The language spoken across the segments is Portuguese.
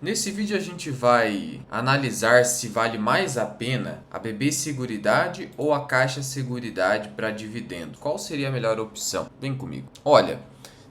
Nesse vídeo a gente vai analisar se vale mais a pena a BB Seguridade ou a Caixa Seguridade para dividendo. Qual seria a melhor opção? Vem comigo. Olha,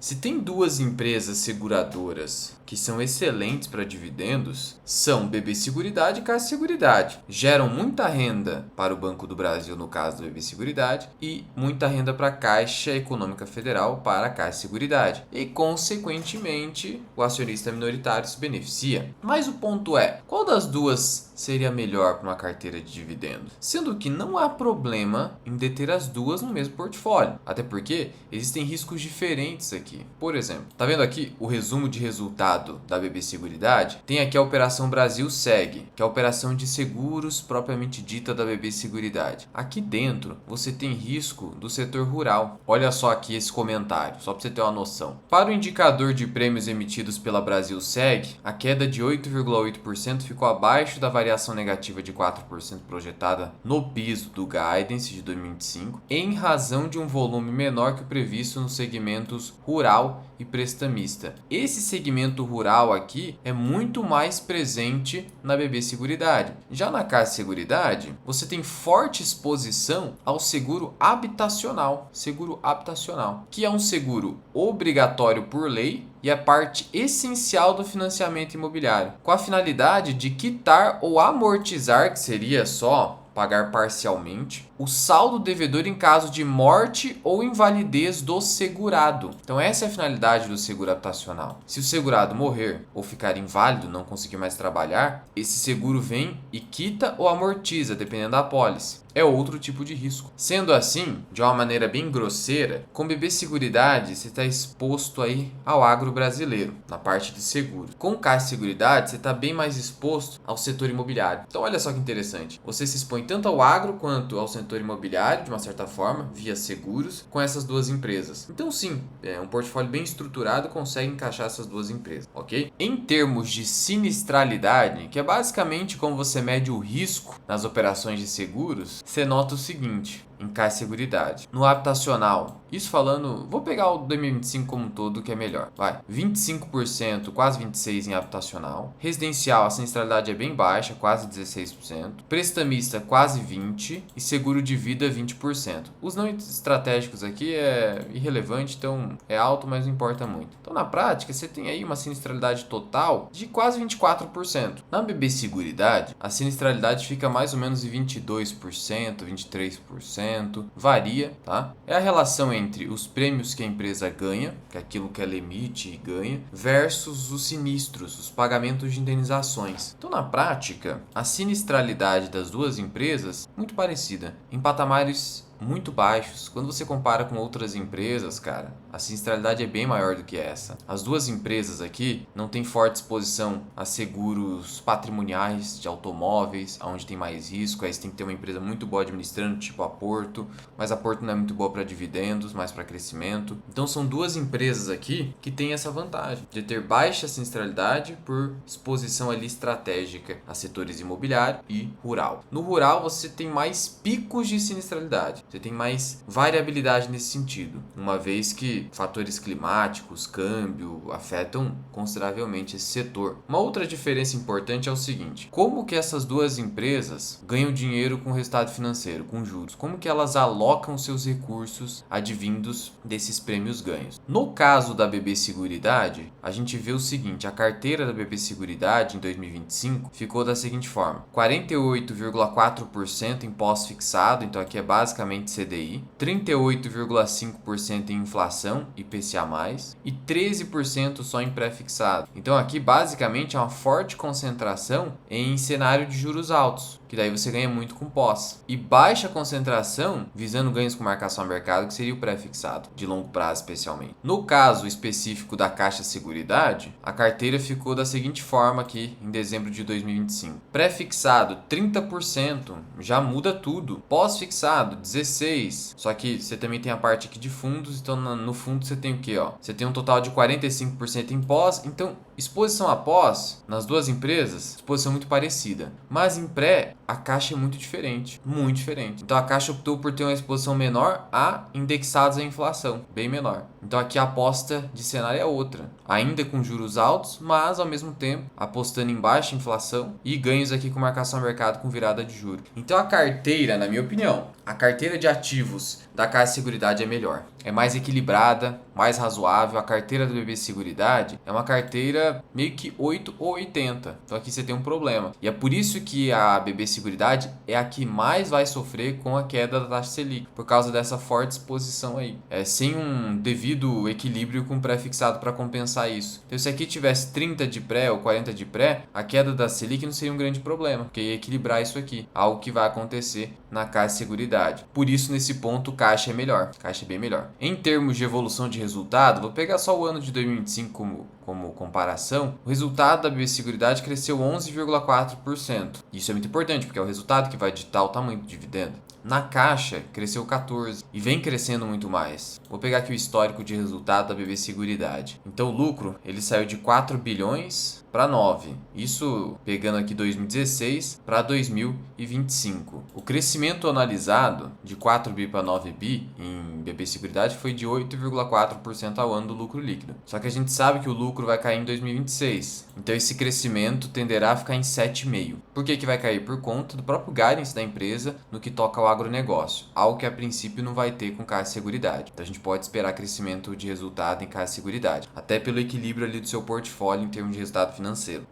se tem duas empresas seguradoras que são excelentes para dividendos, são BB Seguridade e Caixa Seguridade. Geram muita renda para o Banco do Brasil, no caso do BB Seguridade, e muita renda para a Caixa Econômica Federal, para a Caixa Seguridade. E, consequentemente, o acionista minoritário se beneficia. Mas o ponto é, qual das duas seria melhor para uma carteira de dividendos? Sendo que não há problema em deter as duas no mesmo portfólio. Até porque existem riscos diferentes aqui. Por exemplo, tá vendo aqui o resumo de resultado da BB Seguridade? Tem aqui a Operação Brasil Seg, que é a operação de seguros propriamente dita da BB Seguridade. Aqui dentro você tem risco do setor rural. Olha só aqui esse comentário, só para você ter uma noção. Para o indicador de prêmios emitidos pela Brasil Seg, a queda de 8,8% ficou abaixo da variação negativa de 4% projetada no piso do Guidance de 2025, em razão de um volume menor que o previsto nos segmentos rural e prestamista. Esse segmento rural aqui é muito mais presente na BB Seguridade. Já na Caixa Seguridade, você tem forte exposição ao seguro habitacional. Seguro habitacional, que é um seguro obrigatório por lei e é parte essencial do financiamento imobiliário, com a finalidade de quitar ou amortizar, que seria só pagar parcialmente, o saldo devedor em caso de morte ou invalidez do segurado. Então essa é a finalidade do seguro habitacional. Se o segurado morrer ou ficar inválido, não conseguir mais trabalhar, esse seguro vem e quita ou amortiza, dependendo da apólice. É outro tipo de risco. Sendo assim, de uma maneira bem grosseira, com BB Seguridade você está exposto aí ao agro brasileiro, na parte de seguro. Com Caixa Seguridade você está bem mais exposto ao setor imobiliário. Então olha só que interessante, você se expõe tanto ao agro quanto ao setor imobiliário, de uma certa forma, via seguros, com essas duas empresas. Então sim, um portfólio bem estruturado consegue encaixar essas duas empresas, ok? Em termos de sinistralidade, que é basicamente como você mede o risco nas operações de seguros, você nota o seguinte: em Caixa Seguridade, no habitacional, isso falando, vou pegar o 2025 como um todo, que é melhor, vai, 25%, quase 26% em habitacional, residencial, a sinistralidade é bem baixa, quase 16%, prestamista quase 20% e seguro de vida 20%. Os não estratégicos aqui é irrelevante, então é alto, mas não importa muito. Então na prática, você tem aí uma sinistralidade total de quase 24%. Na BB Seguridade, a sinistralidade fica mais ou menos em 22%, 23%, varia, tá? É a relação entre os prêmios que a empresa ganha, que é aquilo que ela emite e ganha, versus os sinistros, os pagamentos de indenizações. Então, na prática, a sinistralidade das duas empresas muito parecida, em patamares muito baixos. Quando você compara com outras empresas, cara, a sinistralidade é bem maior do que essa. As duas empresas aqui não têm forte exposição a seguros patrimoniais de automóveis, onde tem mais risco. Aí você tem que ter uma empresa muito boa administrando, tipo a Porto, mas a Porto não é muito boa para dividendos, mais para crescimento. Então são duas empresas aqui que têm essa vantagem de ter baixa sinistralidade por exposição ali estratégica a setores imobiliário e rural. No rural você tem mais picos de sinistralidade. Você tem mais variabilidade nesse sentido, uma vez que fatores climáticos, câmbio, afetam consideravelmente esse setor. Uma outra diferença importante é o seguinte: como que essas duas empresas ganham dinheiro com o resultado financeiro, com juros? Como que elas alocam seus recursos advindos desses prêmios ganhos? No caso da BB Seguridade, a gente vê o seguinte: a carteira da BB Seguridade em 2025 ficou da seguinte forma: 48,4% em pós-fixado, então aqui é basicamente CDI, 38,5% em inflação, IPCA+, e 13% só em pré-fixado. Então aqui basicamente é uma forte concentração em cenário de juros altos, que daí você ganha muito com pós. E baixa concentração visando ganhos com marcação a mercado, que seria o pré-fixado, de longo prazo especialmente. No caso específico da Caixa Seguridade, a carteira ficou da seguinte forma aqui em dezembro de 2025. Pré-fixado 30%, já muda tudo. Pós-fixado 16%. Só que você também tem a parte aqui de fundos, então no fundo você tem o que? Você tem um total de 45% em pós, então exposição a pós nas duas empresas, exposição muito parecida. Mas em pré A Caixa é muito diferente, muito diferente. Então a Caixa optou por ter uma exposição menor a indexados à inflação, bem menor. Então aqui a aposta de cenário é outra, ainda com juros altos, mas ao mesmo tempo apostando em baixa inflação e ganhos aqui com marcação a mercado com virada de juros. Então a carteira, na minha opinião, a carteira de ativos da Caixa Seguridade é melhor. É mais equilibrada, mais razoável. A carteira do BB Seguridade é uma carteira meio que 8 ou 80. Então aqui você tem um problema. E é por isso que a BB Seguridade é a que mais vai sofrer com a queda da taxa Selic, por causa dessa forte exposição aí. Sem um devido equilíbrio com pré-fixado para compensar isso. Então se aqui tivesse 30 de pré ou 40 de pré, a queda da Selic não seria um grande problema, porque ia equilibrar isso aqui. Algo que vai acontecer na Caixa Seguridade. Por isso, nesse ponto, Caixa é melhor. Caixa é bem melhor. Em termos de evolução de resultado, vou pegar só o ano de 2025 como comparação. O resultado da BB Seguridade cresceu 11,4%. Isso é muito importante, porque é o resultado que vai ditar o tamanho do dividendo. Na Caixa, cresceu 14% e vem crescendo muito mais. Vou pegar aqui o histórico de resultado da BB Seguridade. Então, o lucro ele saiu de 4 bilhões para 9. Isso pegando aqui 2016 para 2025. O crescimento analisado de 4 bi para 9 bi em BB Seguridade foi de 8,4% ao ano do lucro líquido. Só que a gente sabe que o lucro vai cair em 2026. Então esse crescimento tenderá a ficar em 7,5%. Por que vai cair? Por conta do próprio guidance da empresa no que toca ao agronegócio. Algo que a princípio não vai ter com Caixa Seguridade. Então a gente pode esperar crescimento de resultado em Caixa Seguridade. Até pelo equilíbrio ali do seu portfólio em termos de resultado financeiro.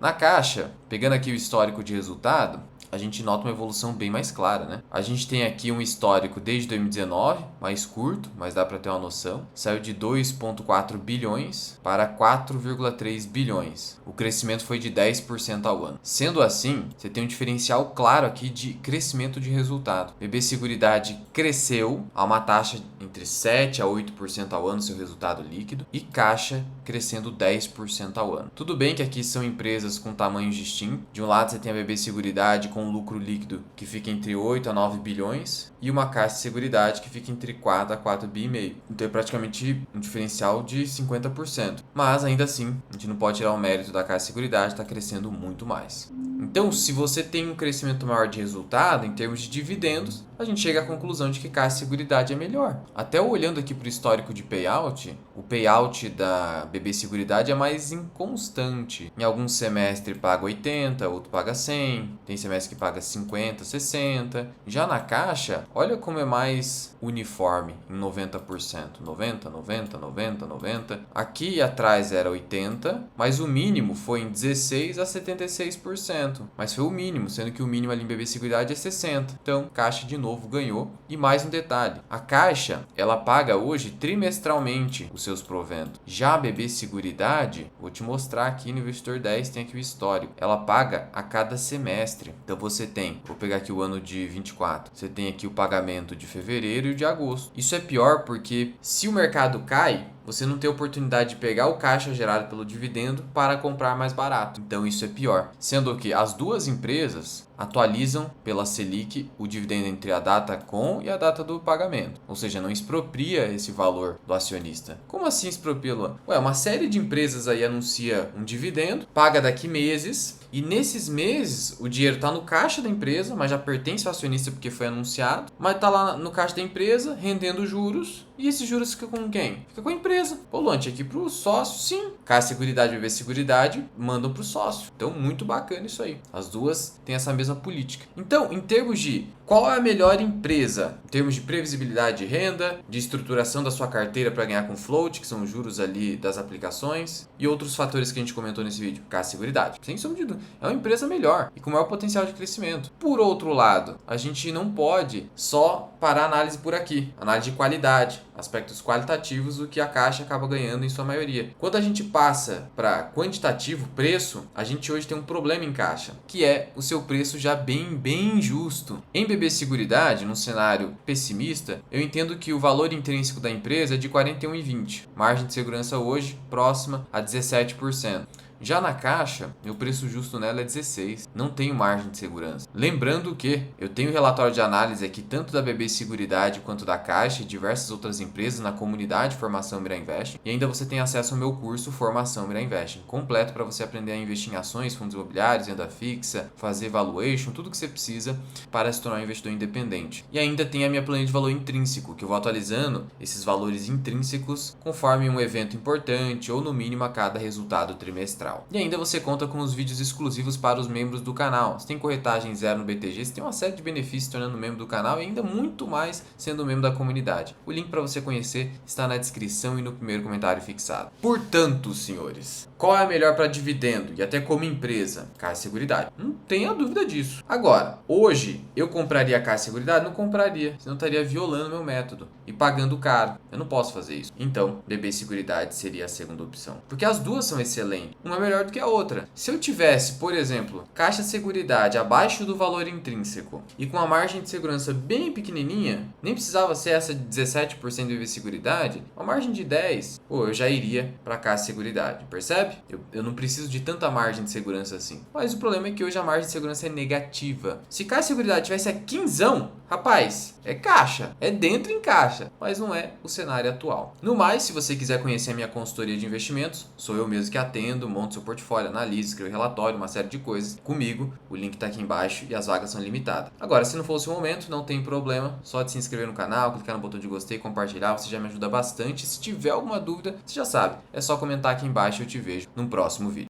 Na Caixa, pegando aqui o histórico de resultado, a gente nota uma evolução bem mais clara, né? A gente tem aqui um histórico desde 2019, mais curto, mas dá para ter uma noção. Saiu de 2,4 bilhões para 4,3 bilhões. O crescimento foi de 10% ao ano. Sendo assim, você tem um diferencial claro aqui de crescimento de resultado. BB Seguridade cresceu a uma taxa entre 7% a 8% ao ano, seu resultado líquido, e Caixa crescendo 10% ao ano. Tudo bem que aqui são empresas com tamanhos distintos. De um lado você tem a BB Seguridade com um lucro líquido que fica entre 8 a 9 bilhões e uma Caixa de Seguridade que fica entre 4 a 4 bi e meio. Então é praticamente um diferencial de 50%. Mas ainda assim, a gente não pode tirar o mérito da Caixa de Seguridade, está crescendo muito mais. Então, se você tem um crescimento maior de resultado em termos de dividendos, a gente chega à conclusão de que Caixa de Seguridade é melhor. Até olhando aqui para o histórico de payout, o payout da BB Seguridade é mais inconstante. Em alguns semestres paga 80, outro paga 100, tem semestre que paga 50, 60. Já na Caixa, olha como é mais uniforme em 90%. 90, 90, 90, 90. Aqui atrás era 80, mas o mínimo foi em 16 a 76%. Mas foi o mínimo, sendo que o mínimo ali em BB Seguridade é 60%. Então, Caixa de novo ganhou. E mais um detalhe, a Caixa, ela paga hoje trimestralmente os seus proventos. Já a BB Seguridade, vou te mostrar aqui no Investidor 10, tem aqui o histórico. Ela paga a cada semestre. Então você tem, vou pegar aqui o ano de 24, você tem aqui o pagamento de fevereiro e de agosto. Isso é pior porque se o mercado cai, você não tem oportunidade de pegar o caixa gerado pelo dividendo para comprar mais barato. Então isso é pior. Sendo que as duas empresas atualizam pela Selic o dividendo entre a data com e a data do pagamento. Ou seja, não expropria esse valor do acionista. Como assim expropria, Luan? Uma série de empresas aí anuncia um dividendo, paga daqui meses, e nesses meses o dinheiro está no caixa da empresa, mas já pertence ao acionista porque foi anunciado, mas está lá no caixa da empresa rendendo juros, e esses juros ficam com quem? Fica com a empresa. Pô, Luan, tinha aqui para o sócio, sim. Caixa Seguridade e BB Seguridade mandam para o sócio. Então, muito bacana isso aí. As duas têm essa mesma política. Então, em termos de qual é a melhor empresa, em termos de previsibilidade de renda, de estruturação da sua carteira para ganhar com float, que são os juros ali das aplicações, e outros fatores que a gente comentou nesse vídeo, Caixa Seguridade. Sem sombra de dúvida, é uma empresa melhor e com maior potencial de crescimento. Por outro lado, a gente não pode só parar a análise por aqui. Análise de qualidade, aspectos qualitativos, o que a Caixa acaba ganhando em sua maioria. Quando a gente passa para quantitativo, preço, a gente hoje tem um problema em Caixa, que é o seu preço já bem justo. Em BB Seguridade, num cenário pessimista, eu entendo que o valor intrínseco da empresa é de 41,20. Margem de segurança hoje próxima a 17%. Já na Caixa, meu preço justo nela é 16. Não tenho margem de segurança. Lembrando que eu tenho relatório de análise aqui tanto da BB Seguridade quanto da Caixa e diversas outras empresas na comunidade Formação Mira Invest. E ainda você tem acesso ao meu curso Formação Mira Invest, completo para você aprender a investir em ações, fundos imobiliários, renda fixa, fazer valuation, tudo que você precisa para se tornar um investidor independente. E ainda tem a minha planilha de valor intrínseco, que eu vou atualizando esses valores intrínsecos conforme um evento importante ou no mínimo a cada resultado trimestral. E ainda você conta com os vídeos exclusivos para os membros do canal. Você tem corretagem zero no BTG, você tem uma série de benefícios se tornando membro do canal e ainda muito mais sendo membro da comunidade. O link para você conhecer está na descrição e no primeiro comentário fixado. Portanto, senhores, qual é a melhor para dividendo e até como empresa? Caixa Seguridade. Não tenha dúvida disso. Agora, hoje eu compraria a Caixa Seguridade? Não compraria, senão eu estaria violando meu método e pagando caro. Eu não posso fazer isso. Então, BB Seguridade seria a segunda opção. Porque as duas são excelentes. Uma é melhor do que a outra. Se eu tivesse, por exemplo, Caixa Seguridade abaixo do valor intrínseco e com uma margem de segurança bem pequenininha, nem precisava ser essa de 17% de BB Seguridade, uma margem de 10%, eu já iria para Caixa Seguridade. Percebe? Eu não preciso de tanta margem de segurança assim. Mas o problema é que hoje a margem de segurança é negativa. Se Caixa Seguridade tivesse a 15, rapaz, é caixa. É dentro em caixa. Mas não é o cenário atual. No mais, se você quiser conhecer a minha consultoria de investimentos, sou eu mesmo que atendo, monto seu portfólio, analiso, escrevo relatório, uma série de coisas comigo. O link está aqui embaixo e as vagas são limitadas. Agora, se não fosse o momento, não tem problema. Só de se inscrever no canal, clicar no botão de gostei, compartilhar, você já me ajuda bastante. Se tiver alguma dúvida, você já sabe. É só comentar aqui embaixo e eu te vejo num próximo vídeo.